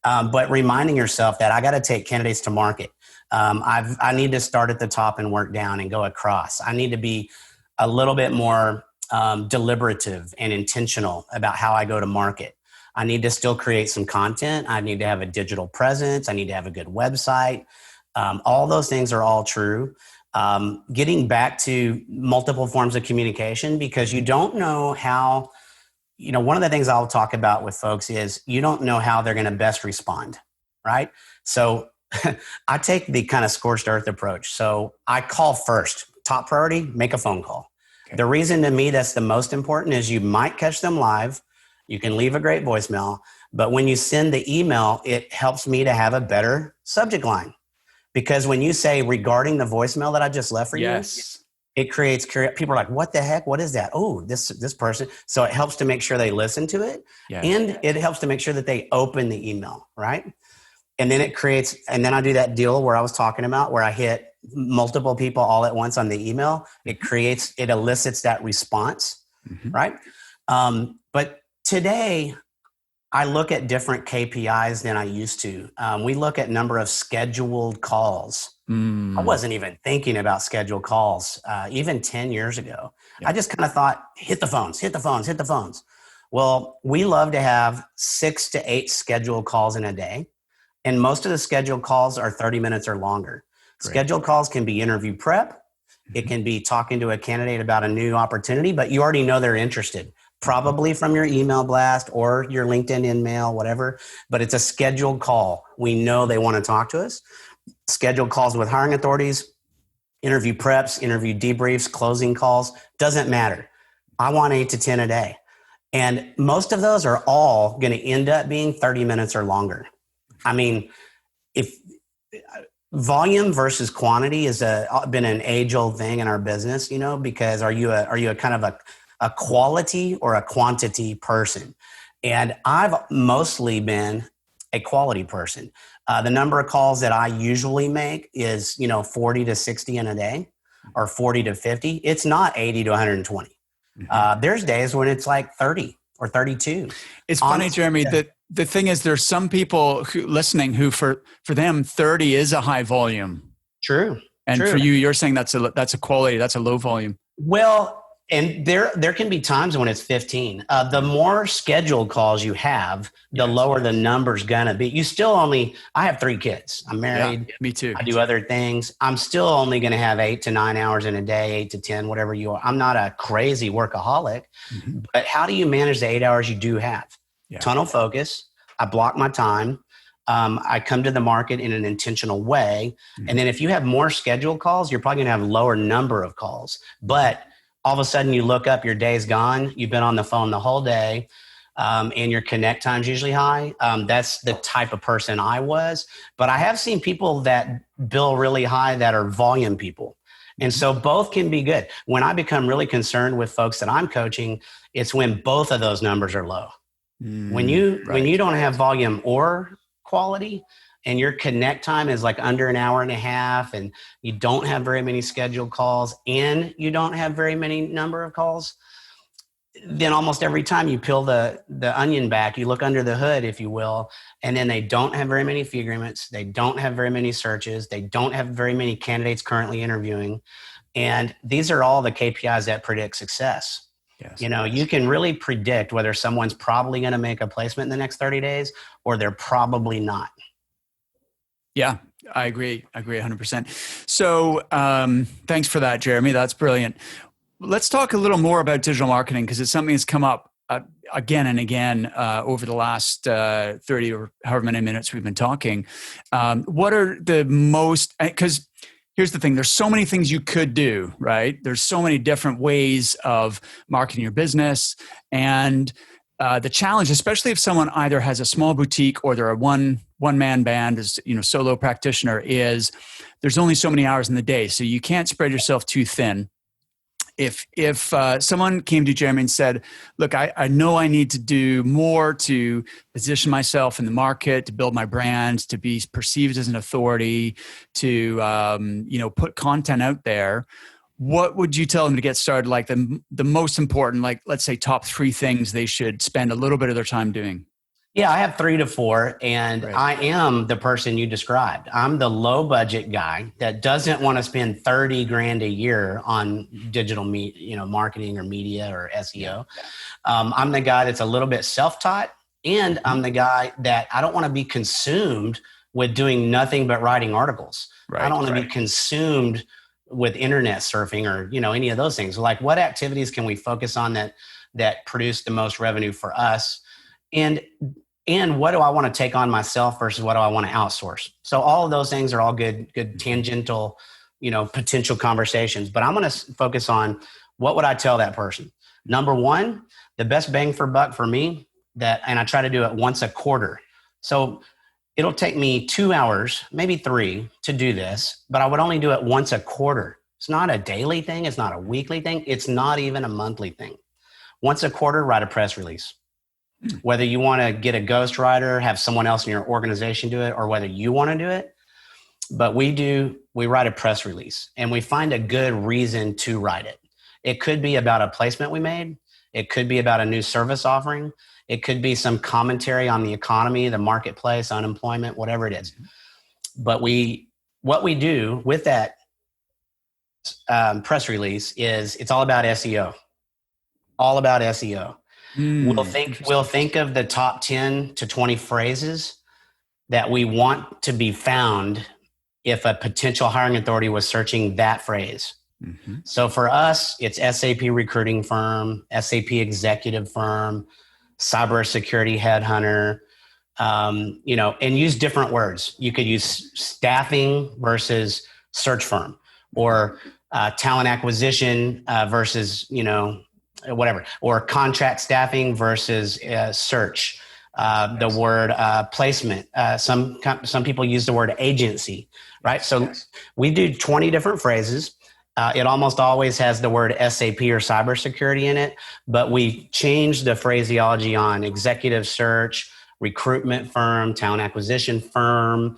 But reminding yourself that I got to take candidates to market. I need to start at the top and work down and go across. I need to be a little bit more deliberative and intentional about how I go to market. I need to still create some content. I need to have a digital presence. I need to have a good website. All those things are all true. Getting back to multiple forms of communication, because you don't know how, one of the things I'll talk about with folks is you don't know how they're going to best respond, right? So I take the kind of scorched earth approach. So I call first. Top priority, make a phone call. Okay. The reason to me that's the most important is you might catch them live. You can leave a great voicemail, but when you send the email, it helps me to have a better subject line. Because when you say regarding the voicemail that I just left for you, It creates people are like, what the heck? What is that? Oh, this person. So it helps to make sure they listen to it. Yes. And it helps to make sure that they open the email, right? And then and then I do that deal where I was talking about where I hit multiple people all at once on the email. It elicits that response, right? But today I look at different KPIs than I used to. We look at number of scheduled calls. I wasn't even thinking about scheduled calls even 10 years ago. I just kind of thought, hit the phones, hit the phones, hit the phones. Well, we love to have 6 to 8 scheduled calls in a day. And most of the scheduled calls are 30 minutes or longer. Great. Scheduled calls can be interview prep. It can be talking to a candidate about a new opportunity, but you already know they're interested, probably from your email blast or your LinkedIn email, whatever. But it's a scheduled call. We know they want to talk to us. Scheduled calls with hiring authorities, interview preps, interview debriefs, closing calls, doesn't matter. I want 8 to 10 a day. And most of those are all going to end up being 30 minutes or longer. I mean, if volume versus quantity has been an age-old thing in our business, because are you a kind of a quality or a quantity person? And I've mostly been a quality person. The number of calls that I usually make is, 40 to 60 in a day or 40 to 50. It's not 80 to 120. There's days when it's like 30 or 32. It's funny, Jeremy, that the thing is there's some people listening who for them 30 is a high volume. True. And True. For you, you're saying that's a quality, that's a low volume. Well, and there can be times when it's 15. The more scheduled calls you have, the lower the number's gonna be. I have 3 kids. I'm married. Yeah, me too. I do other things. I'm still only gonna have 8 to 9 hours in a day, 8 to 10, whatever you are. I'm not a crazy workaholic, but how do you manage the 8 hours you do have? Yeah. Tunnel focus. I block my time. I come to the market in an intentional way. And then if you have more scheduled calls, you're probably gonna have lower number of calls. But all of a sudden you look up, your day's gone. You've been on the phone the whole day, and your connect time's usually high. That's the type of person I was. But I have seen people that bill really high that are volume people. And so both can be good. When I become really concerned with folks that I'm coaching, it's when both of those numbers are low. When you don't have volume or quality, and your connect time is like under an hour and a half, and you don't have very many scheduled calls, and you don't have very many number of calls, then almost every time you peel the onion back, you look under the hood, if you will, and then they don't have very many fee agreements. They don't have very many searches. They don't have very many candidates currently interviewing. And these are all the KPIs that predict success. Yes. You can really predict whether someone's probably going to make a placement in the next 30 days or they're probably not. Yeah, I agree 100%. So thanks for that, Jeremy. That's brilliant. Let's talk a little more about digital marketing because it's something that's come up again and again over the last 30 or however many minutes we've been talking. What are the most, because here's the thing, there's so many things you could do, right? There's so many different ways of marketing your business. And the challenge, especially if someone either has a small boutique or they're a one-man band, as solo practitioner, is there's only so many hours in the day, so you can't spread yourself too thin. If someone came to Jeremy and said, "Look, I know I need to do more to position myself in the market, to build my brand, to be perceived as an authority, to put content out there," what would you tell them to get started? Like the most important, like let's say top 3 things they should spend a little bit of their time doing. Yeah, I have 3 to 4, and right. I am the person you described. I'm the low budget guy that doesn't want to spend $30,000 a year on digital marketing or media or SEO. I'm the guy that's a little bit self-taught, and I'm the guy that I don't want to be consumed with doing nothing but writing articles. Right, I don't want to be consumed with internet surfing or any of those things. Like, what activities can we focus on that produce the most revenue for us? And what do I want to take on myself versus what do I want to outsource? So all of those things are all good tangential, potential conversations. But I'm going to focus on what would I tell that person? Number 1, the best bang for buck for me and I try to do it once a quarter. So it'll take me 2 hours, maybe 3 to do this, but I would only do it once a quarter. It's not a daily thing. It's not a weekly thing. It's not even a monthly thing. Once a quarter, write a press release. Whether you want to get a ghostwriter, have someone else in your organization do it, or whether you want to do it. But we write a press release, and we find a good reason to write it. It could be about a placement we made. It could be about a new service offering. It could be some commentary on the economy, the marketplace, unemployment, whatever it is. But what we do with that press release is it's all about SEO. All about SEO. We'll think of the top 10 to 20 phrases that we want to be found if a potential hiring authority was searching that phrase. Mm-hmm. So for us, it's SAP recruiting firm, SAP executive firm, cybersecurity headhunter, and use different words. You could use staffing versus search firm, or talent acquisition versus, whatever, or contract staffing versus search. The word placement. Some people use the word agency, right? So we do 20 different phrases. It almost always has the word SAP or cybersecurity in it, but we change the phraseology on executive search, recruitment firm, talent acquisition firm,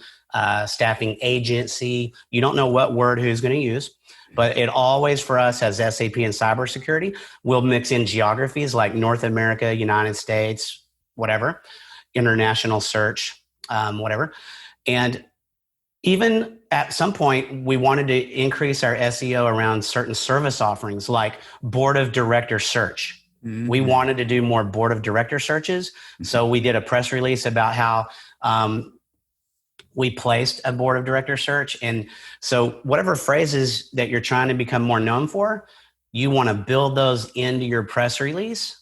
staffing agency. You don't know what word who's going to use, but it always for us has SAP and cybersecurity. We'll mix in geographies like North America, United States, whatever, international search, whatever. And even at some point, we wanted to increase our SEO around certain service offerings like board of director search. Mm-hmm. We wanted to do more board of director searches. Mm-hmm. So we did a press release about how we placed a board of director search. And so whatever phrases that you're trying to become more known for, you want to build those into your press release.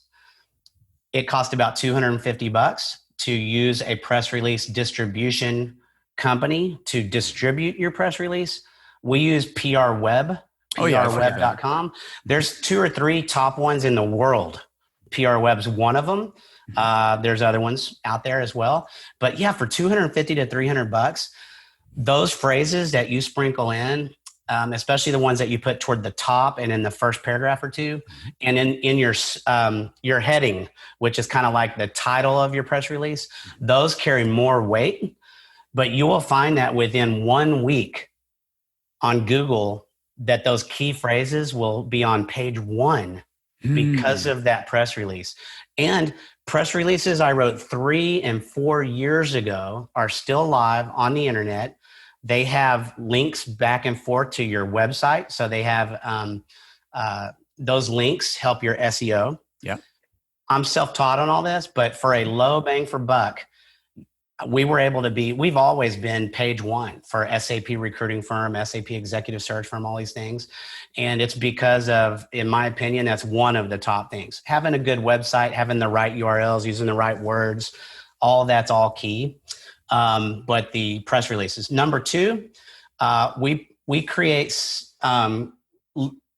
It cost about $250 to use a press release distribution company to distribute your press release. We use PR Web, prweb.com. There's 2 or 3 top ones in the world. PR Web's one of them. There's other ones out there as well. But yeah, for $250 to $300, those phrases that you sprinkle in, especially the ones that you put toward the top and in the first paragraph or two, and in your heading, which is kind of like the title of your press release, those carry more weight. But you will find that within 1 week on Google, that those key phrases will be on page 1 because of that press release. And press releases I wrote 3 and 4 years ago are still live on the internet. They have links back and forth to your website. So they have those links help your SEO. Yeah. I'm self-taught on all this, but for a low bang for buck, we've always been page 1 for SAP recruiting firm, SAP executive search firm, all these things. And it's because of, in my opinion, that's one of the top things. Having a good website, having the right URLs, using the right words, that's all key. But the press releases. Number 2, we create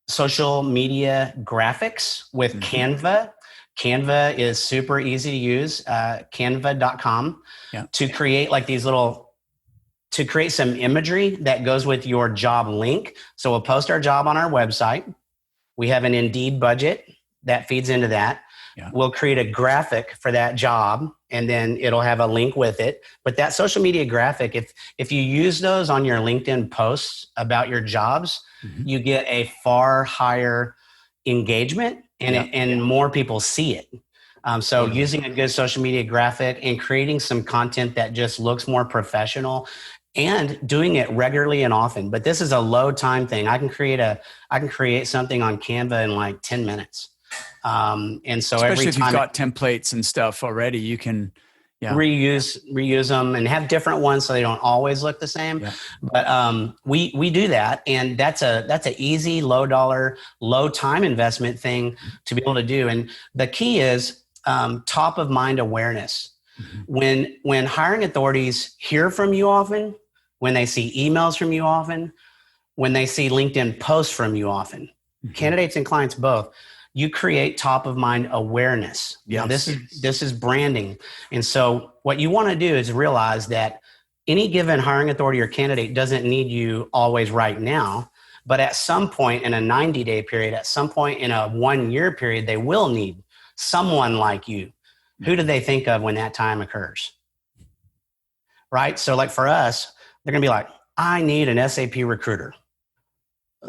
social media graphics with Canva. Canva is super easy to use, canva.com, to create like these to create some imagery that goes with your job link. So we'll post our job on our website. We have an Indeed budget that feeds into that. Yeah. We'll create a graphic for that job, and then it'll have a link with it. But that social media graphic, if you use those on your LinkedIn posts about your jobs, you get a far higher engagement and more people see it. So using a good social media graphic and creating some content that just looks more professional and doing it regularly and often. But this is a low time thing. I can create something on Canva in like 10 minutes. And so especially if you've got templates and stuff already, you can reuse them and have different ones so they don't always look the same. Yeah. But we do that, and that's an easy, low dollar, low time investment thing to be able to do. And the key is top of mind awareness. When hiring authorities hear from you often, when they see emails from you often, when they see LinkedIn posts from you often, candidates and clients both, you create top of mind awareness. Yes. Now, this is branding. And so what you want to do is realize that any given hiring authority or candidate doesn't need you always right now, But at some point in a 90-day period, at some point in a 1-year period, they will need someone like you. Who do they think of when that time occurs? Right? So like for us, they're going to be like, I need an SAP recruiter.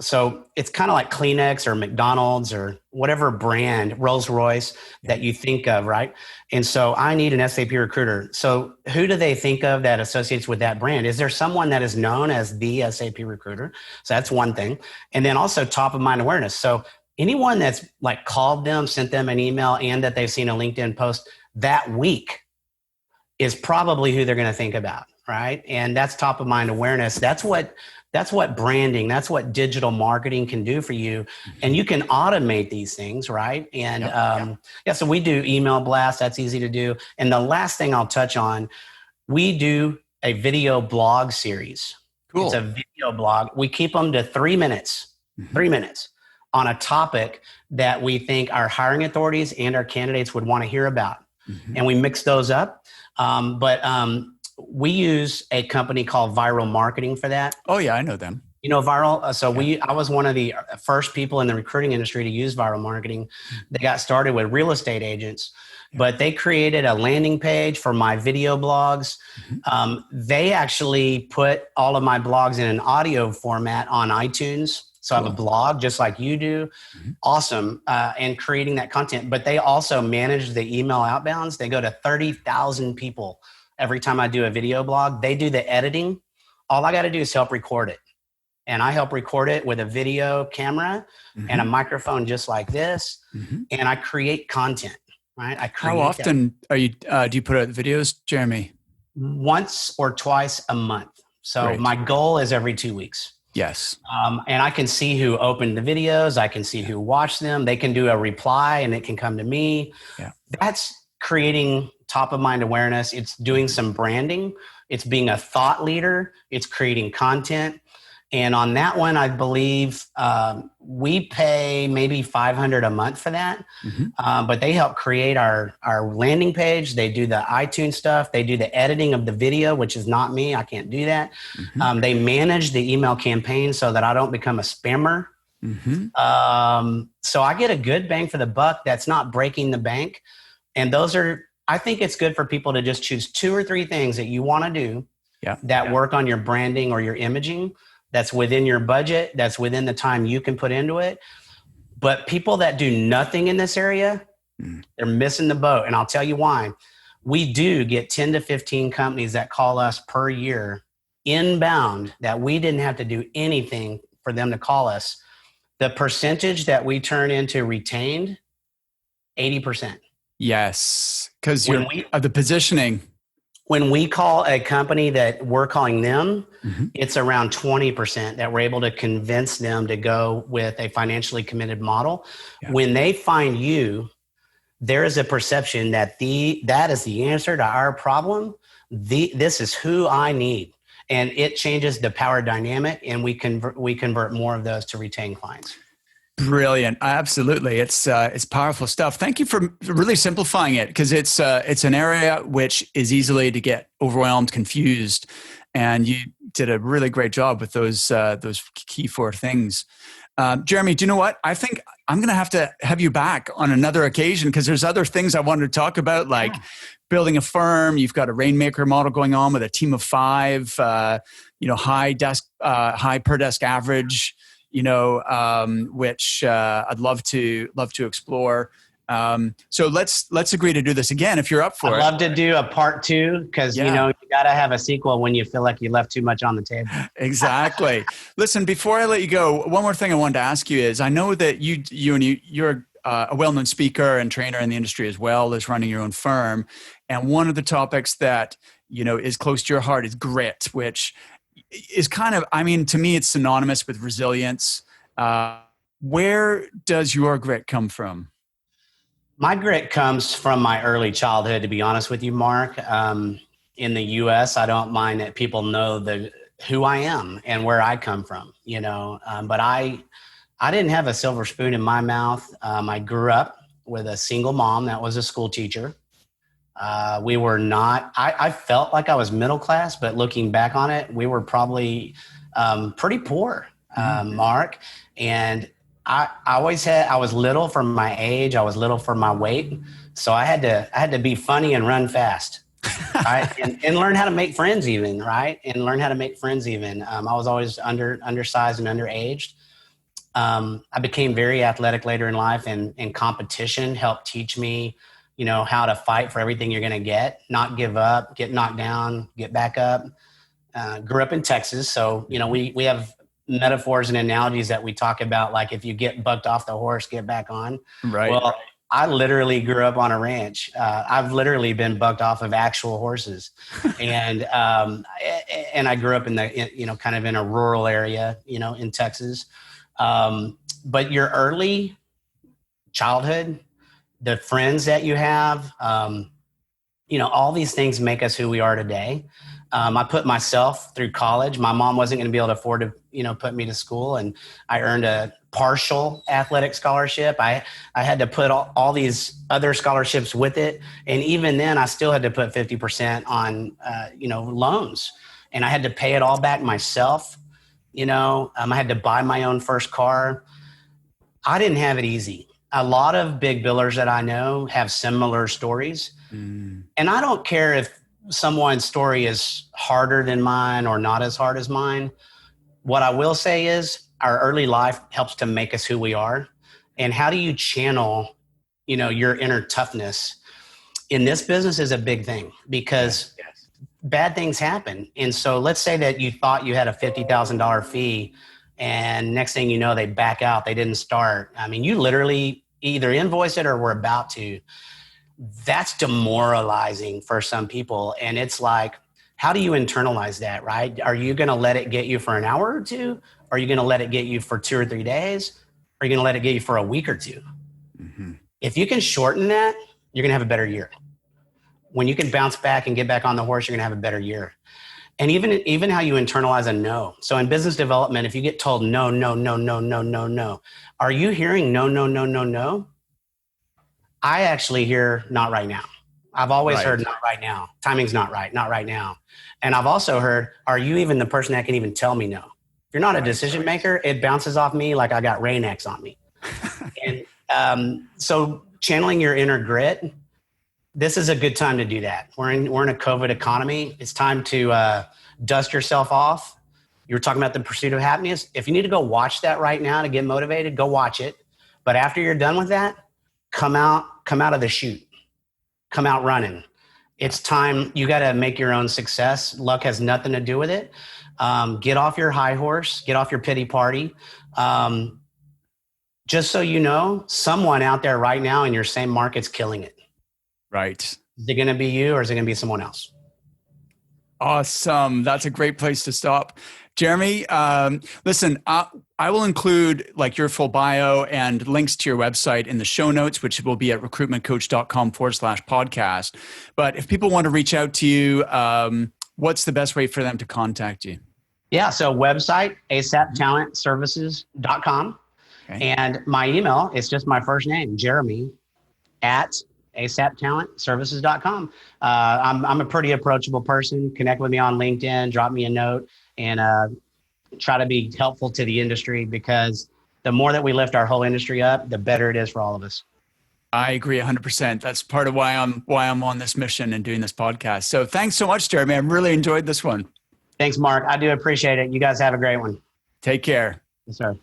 So it's kind of like Kleenex or McDonald's or whatever brand, Rolls Royce, that you think of, right? And so I need an SAP recruiter. So who do they think of that associates with that brand? Is there someone that is known as the SAP recruiter? So that's one thing. And then also top of mind awareness. So anyone that's like called them, sent them an email, and that they've seen a LinkedIn post that week is probably who they're going to think about, right? And that's top of mind awareness. That's what branding, that's what digital marketing can do for you. And you can automate these things, right? And so we do email blasts. That's easy to do. And the last thing I'll touch on, we do a video blog series. Cool. It's a video blog. We keep them to 3 minutes, 3 minutes on a topic that we think our hiring authorities and our candidates would want to hear about. And we mix those up. But we use a company called Viral Marketing for that. Oh yeah, I know them. You know Viral? I was one of the first people in the recruiting industry to use Viral Marketing. They got started with real estate agents, but they created a landing page for my video blogs. They actually put all of my blogs in an audio format on iTunes. So I have a blog just like you do. Awesome. And creating that content. But they also manage the email outbounds. They go to 30,000 people every time I do a video blog. They do the editing. All I got to do is help record it. And I help record it with a video camera and a microphone just like this. And I create content, right? How often do you put out videos, Jeremy? Once or twice a month. So my goal is every 2 weeks. Yes. And I can see who opened the videos. I can see who watched them. They can do a reply and it can come to me. Yeah. That's creating top of mind awareness. It's doing some branding. It's being a thought leader. It's creating content. And on that one, I believe we pay maybe $500 a month for that. But they help create our landing page. They do the iTunes stuff. They do the editing of the video, which is not me. I can't do that. They manage the email campaign so that I don't become a spammer. So I get a good bang for the buck that's not breaking the bank. And I think it's good for people to just choose 2 or 3 things that you want to do that work on your branding or your imaging. That's within your budget. That's within the time you can put into it. But people that do nothing in this area, they're missing the boat. And I'll tell you why. We do get 10 to 15 companies that call us per year inbound that we didn't have to do anything for them to call us. The percentage that we turn into retained, 80%. Yes, because the positioning. When we call a company that we're calling them, it's around 20% that we're able to convince them to go with a financially committed model. When they find you, there is a perception that that is the answer to our problem. This is who I need. And it changes the power dynamic, and we convert more of those to retain clients. Brilliant. Absolutely. It's powerful stuff. Thank you for really simplifying it, because it's an area which is easily to get overwhelmed, confused, and you did a really great job with those key 4 things. Jeremy, do you know what? I think I'm going to have you back on another occasion, because there's other things I wanted to talk about, like building a firm. You've got a Rainmaker model going on with a team of 5, high per desk average, which I'd love to explore. So let's agree to do this again if you're up for it. I'd love to do a part 2, because you got to have a sequel when you feel like you left too much on the table. Exactly. Listen, before I let you go, one more thing I wanted to ask you is, I know that you're a well-known speaker and trainer in the industry, as well as running your own firm. And one of the topics that is close to your heart is grit, which is kind of, to me, it's synonymous with resilience. Where does your grit come from? My grit comes from my early childhood, to be honest with you, Mark. In the U.S., I don't mind that people know who I am and where I come from, but I didn't have a silver spoon in my mouth. I grew up with a single mom that was a school teacher. We were not, I felt like I was middle class, but looking back on it, we were probably pretty poor. Mark. And I was little for my age. I was little for my weight. So I had to be funny and run fast. Right. And learn how to make friends even. Right. And learn how to make friends even. I was always undersized and underaged. I became very athletic later in life, and competition helped teach me, how to fight for everything you're going to get, not give up, get knocked down, get back up. Grew up in Texas. So, we have metaphors and analogies that we talk about. Like if you get bucked off the horse, get back on. Right. Well, I literally grew up on a ranch. I've literally been bucked off of actual horses, and I grew up in kind of in a rural area, in Texas. But your early childhood, the friends that you have, all these things make us who we are today. I put myself through college. My mom wasn't going to be able to afford to, put me to school, and I earned a partial athletic scholarship. I had to put all these other scholarships with it. And even then I still had to put 50% on, loans, and I had to pay it all back myself. I had to buy my own first car. I didn't have it easy. A lot of big billers that I know have similar stories. And I don't care if someone's story is harder than mine or not as hard as mine. What I will say is our early life helps to make us who we are. And how do you channel, your inner toughness in this business is a big thing, because bad things happen. And so let's say that you thought you had a $50,000 fee, and next thing you know, they back out. They didn't start. I mean, you literally either invoice it or were about to. That's demoralizing for some people. And it's like, how do you internalize that, right? Are you going to let it get you for an hour or two? Are you going to let it get you for 2 or 3 days? Are you going to let it get you for a week or two? Mm-hmm. If you can shorten that, you're going to have a better year. When you can bounce back and get back on the horse, you're going to have a better year. And even how you internalize a no. So in business development, if you get told no, no, no, no, no, no, no, are you hearing no, no, no, no, no? I actually hear not right now. I've always heard not right now. Timing's not right now. And I've also heard, are you even the person that can even tell me no? If you're not a decision maker, it bounces off me like I got Rain-X on me. And so channeling your inner grit, this is a good time to do that. We're in a COVID economy. It's time to dust yourself off. You were talking about the pursuit of happiness. If you need to go watch that right now to get motivated, go watch it. But after you're done with that, come out of the chute. Come out running. It's time. You got to make your own success. Luck has nothing to do with it. Get off your high horse. Get off your pity party. Just so you know, someone out there right now in your same market's killing it. Right. Is it going to be you, or is it going to be someone else? Awesome. That's a great place to stop. Jeremy, listen, I will include like your full bio and links to your website in the show notes, which will be at recruitmentcoach.com/podcast. But if people want to reach out to you, what's the best way for them to contact you? Yeah. So website, asaptalentservices.com. Okay. And my email is just my first name, Jeremy @asaptalentservices.com. I'm a pretty approachable person. Connect with me on LinkedIn, drop me a note, and try to be helpful to the industry, because the more that we lift our whole industry up, the better it is for all of us. I agree 100%. That's part of why I'm on this mission and doing this podcast. So thanks so much, Jeremy. I really enjoyed this one. Thanks, Mark. I do appreciate it. You guys have a great one. Take care. Yes, sir.